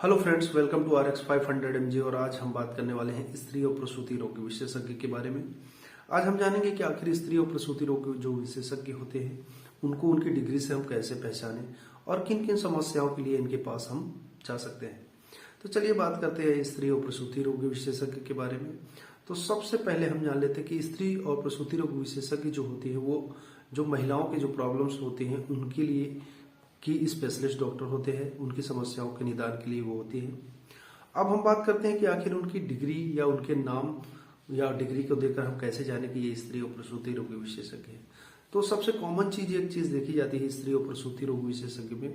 Hello friends, welcome to RX500 MG। और आज हम बात करने वाले हैं स्त्री और प्रसूति रोग विशेषज्ञ के बारे में। आज हम जानेंगे कि आखिर स्त्री और प्रसूति रोग जो विशेषज्ञ होते हैं उनको उनकी डिग्री से हम कैसे पहचानें और किन किन समस्याओं के लिए इनके पास हम जा सकते हैं। तो चलिए बात करते हैं स्त्री और प्रसूति रोग विशेषज्ञ के बारे में। तो सबसे पहले हम जान लेते हैं कि स्त्री और प्रसूति रोग विशेषज्ञ जो होती है वो जो महिलाओं के जो प्रॉब्लम्स होती हैं उनके लिए की स्पेशलिस्ट डॉक्टर होते हैं, उनकी समस्याओं के निदान के लिए वो होती है। अब हम बात करते हैं कि आखिर उनकी डिग्री या उनके नाम या डिग्री को देखकर हम कैसे जाने कि ये स्त्री और प्रसूति रोग विशेषज्ञ है। तो सबसे कॉमन एक चीज देखी जाती है स्त्री और प्रसूति रोग विशेषज्ञ में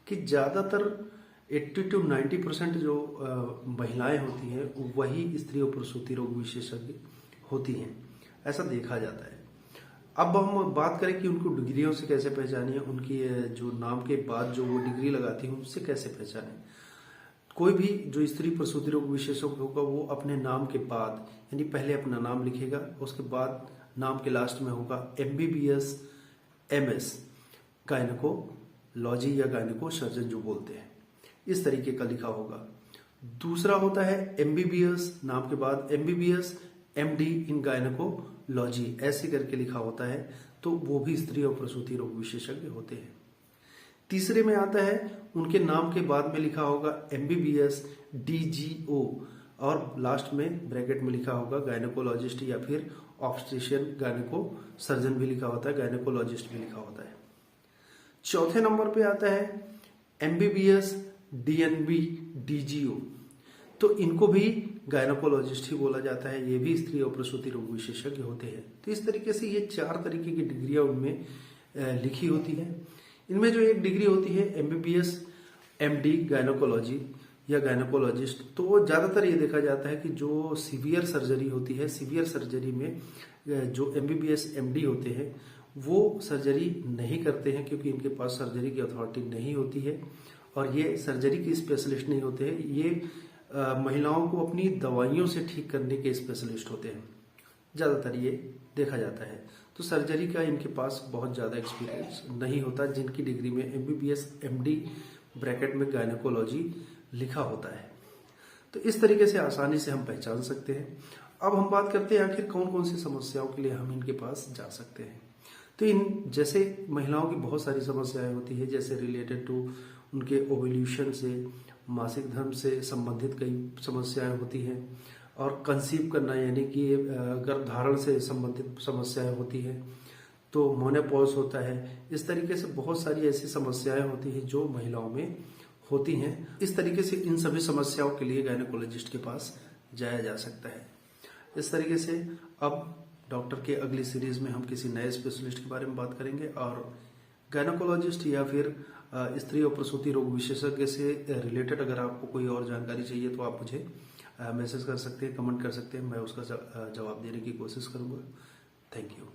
कि ज्यादातर 80 to 90% जो महिलाएं होती हैं वही स्त्री और प्रसूति रोग विशेषज्ञ होती हैं, ऐसा देखा जाता है। अब हम बात करें कि उनको डिग्रियों से कैसे पहचाने, उनकी जो नाम के बाद जो वो डिग्री लगाती है उससे कैसे पहचाने। कोई भी जो स्त्री प्रसूति रोग विशेषज्ञ होगा वो अपने नाम के बाद यानी पहले अपना नाम लिखेगा, उसके बाद नाम के लास्ट में होगा MBBS MS गायनेकोलॉजी या गायनेको सर्जन जो बोलते हैं, इस तरीके का लिखा होगा। दूसरा होता है MBBS, नाम के बाद MBBS MD इन गायनेकोलॉजी ऐसे करके लिखा होता है, तो वो भी स्त्री और प्रसूति रोग विशेषज्ञ होते हैं। तीसरे में आता है उनके नाम के बाद में लिखा होगा MBBS DGO और लास्ट में ब्रैकेट में लिखा होगा गायनेकोलॉजिस्ट या फिर ऑब्स्टेट्रिशियन गायनेको सर्जन भी लिखा होता है, गायनेकोलॉजिस्ट भी लिखा होता है। चौथे नंबर पे आता है MBBS DNB DGO, तो इनको भी गायनेकोलॉजिस्ट ही बोला जाता है, ये भी स्त्री और प्रसूति रोग विशेषज्ञ होते हैं। तो इस तरीके से ये 4 तरीके की डिग्रियां उनमें लिखी होती है। इनमें जो एक डिग्री होती है MBBS MD गायनेकोलॉजी या गायनेकोलॉजिस्ट, तो वो ज्यादातर ये देखा जाता है कि जो सीवियर सर्जरी होती है, सीवियर सर्जरी में जो MBBS MD होते हैं वो सर्जरी नहीं करते हैं क्योंकि इनके पास सर्जरी की अथॉरिटी नहीं होती है और ये सर्जरी की स्पेशलिस्ट नहीं होते हैं। ये महिलाओं को अपनी दवाइयों से ठीक करने के स्पेशलिस्ट होते हैं, ज्यादातर ये देखा जाता है। तो सर्जरी का इनके पास बहुत ज्यादा एक्सपीरियंस नहीं होता, जिनकी डिग्री में MBBS MD ब्रैकेट में गायनेकोलॉजी लिखा होता है। तो इस तरीके से आसानी से हम पहचान सकते हैं। अब हम बात करते हैं आखिर कौन कौन सी समस्याओं के लिए हम इनके पास जा सकते हैं। तो इन जैसे महिलाओं की बहुत सारी समस्याएं होती है, जैसे रिलेटेड टू उनके ओव्यूलेशन से, मासिक धर्म से संबंधित कई समस्याएं होती हैं, और कंसीव करना यानी कि गर्भधारण से संबंधित समस्याएं होती हैं, तो मोनोपॉज होता है। इस तरीके से बहुत सारी ऐसी समस्याएं होती हैं जो महिलाओं में होती हैं। इस तरीके से इन सभी समस्याओं के लिए गायनेकोलॉजिस्ट के पास जाया जा सकता है। इस तरीके से अब डॉक्टर के अगली सीरीज में हम किसी नए स्पेशलिस्ट के बारे में बात करेंगे, और गायनेकोलॉजिस्ट या फिर स्त्री और प्रसूति रोग विशेषज्ञ से रिलेटेड अगर आपको कोई और जानकारी चाहिए तो आप मुझे मैसेज कर सकते हैं, कमेंट कर सकते हैं, मैं उसका जवाब देने की कोशिश करूंगा। Thank you.